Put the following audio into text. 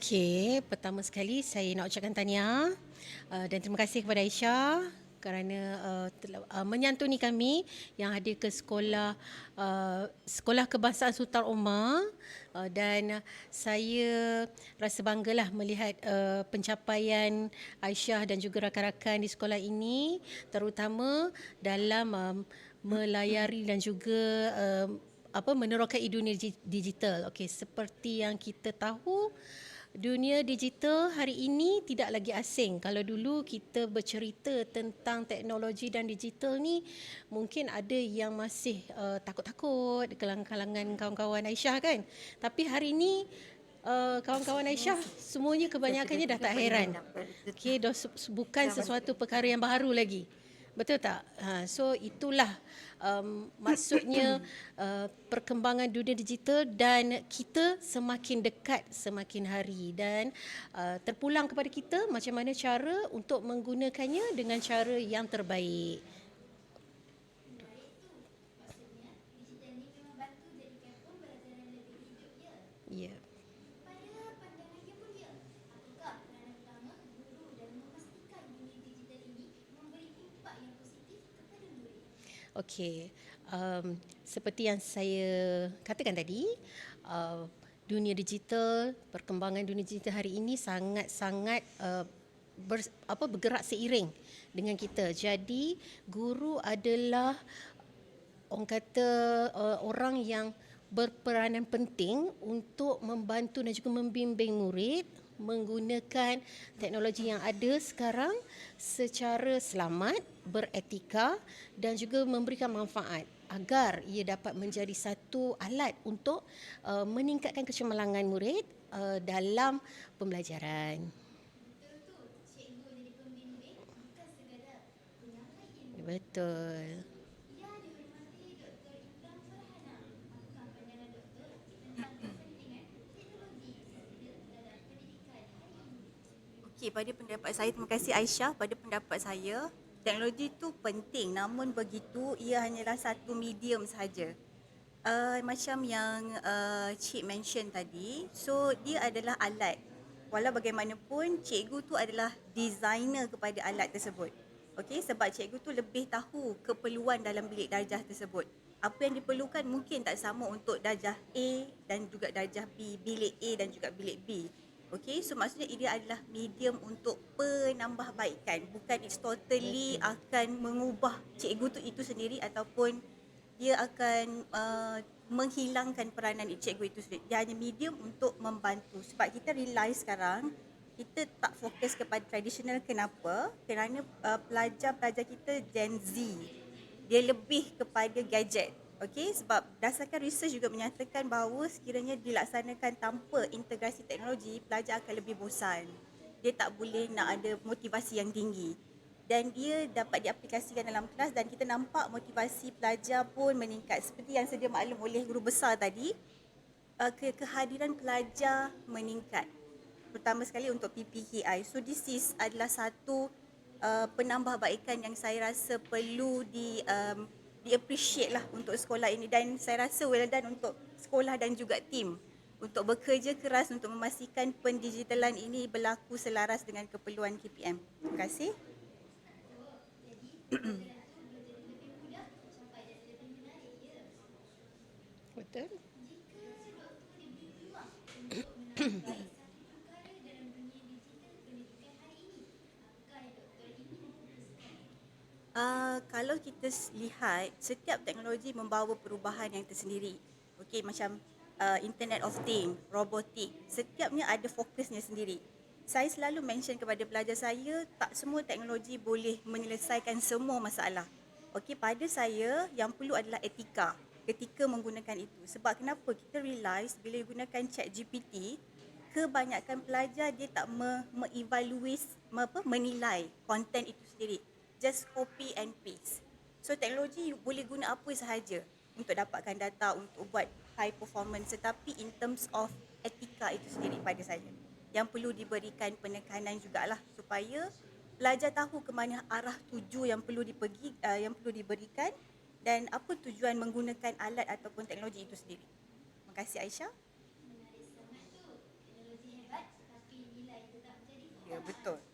Okey, pertama sekali saya nak ucapkan tahniah dan terima kasih kepada Aisyah kerana menyantuni kami yang hadir ke Sekolah Kebangsaan Sultan Omar, dan saya rasa banggalah melihat pencapaian Aisyah dan juga rakan-rakan di sekolah ini, terutama dalam melayari dan juga menerokai dunia digital. Okey, seperti yang kita tahu, dunia digital hari ini tidak lagi asing. Kalau dulu kita bercerita tentang teknologi dan digital ni, mungkin ada yang masih takut-takut kalangan kawan-kawan Aisyah kan. Tapi hari ini kawan-kawan Aisyah semuanya kebanyakannya dah tak heran. Okey, bukan sesuatu perkara yang baru lagi. Betul tak? So itulah maksudnya perkembangan dunia digital, dan kita semakin dekat semakin hari, dan terpulang kepada kita macam mana cara untuk menggunakannya dengan cara yang terbaik. Ya. Yeah. Okey, seperti yang saya katakan tadi, dunia digital, perkembangan dunia digital hari ini sangat-sangat bergerak seiring dengan kita. Jadi guru adalah orang kata orang yang berperanan penting untuk membantu dan juga membimbing murid menggunakan teknologi yang ada sekarang secara selamat, beretika dan juga memberikan manfaat agar ia dapat menjadi satu alat untuk meningkatkan kecemerlangan murid dalam pembelajaran. Betul. Okey, pada pendapat saya, terima kasih Aisyah. Pada pendapat saya, teknologi itu penting, namun begitu ia hanyalah satu medium sahaja. Macam yang Cik mention tadi, so dia adalah alat. Walau bagaimanapun, cikgu tu adalah designer kepada alat tersebut. Okey, sebab cikgu tu lebih tahu keperluan dalam bilik darjah tersebut. Apa yang diperlukan mungkin tak sama untuk darjah A dan juga darjah B, bilik A dan juga bilik B. Okey, so maksudnya ia adalah medium untuk penambahbaikan, bukan it's totally akan mengubah cikgu tu itu sendiri ataupun dia akan menghilangkan peranan cikgu itu sendiri. Dia hanya medium untuk membantu. Sebab kita realize sekarang kita tak fokus kepada tradisional. Kenapa? Kerana pelajar-pelajar kita Gen Z, dia lebih kepada gadget. Okey, sebab berdasarkan research juga menyatakan bahawa sekiranya dilaksanakan tanpa integrasi teknologi, pelajar akan lebih bosan. Dia tak boleh nak ada motivasi yang tinggi. Dan dia dapat diaplikasikan dalam kelas dan kita nampak motivasi pelajar pun meningkat. Seperti yang sedia maklum oleh guru besar tadi, kehadiran pelajar meningkat. Pertama sekali untuk PPKI. So this is adalah satu penambahbaikan yang saya rasa perlu di-appreciate lah untuk sekolah ini, dan saya rasa well done untuk sekolah dan juga tim untuk bekerja keras untuk memastikan pendigitalan ini berlaku selaras dengan keperluan KPM. Terima kasih. Betul. Kalau kita lihat, setiap teknologi membawa perubahan yang tersendiri. Okey, macam Internet of Things, robotik, setiapnya ada fokusnya sendiri. Saya selalu mention kepada pelajar saya, tak semua teknologi boleh menyelesaikan semua masalah. Okey, pada saya yang perlu adalah etika ketika menggunakan itu. Sebab kenapa? Kita realize bila gunakan ChatGPT, kebanyakan pelajar dia tak menilai konten itu sendiri. Just copy and paste. So teknologi boleh guna apa sahaja untuk dapatkan data, untuk buat high performance, tetapi in terms of etika itu sendiri pada saya yang perlu diberikan penekanan jugalah supaya pelajar tahu ke mana arah tuju yang perlu yang perlu diberikan dan apa tujuan menggunakan alat ataupun teknologi itu sendiri. Terima kasih Aisyah. Ya, betul.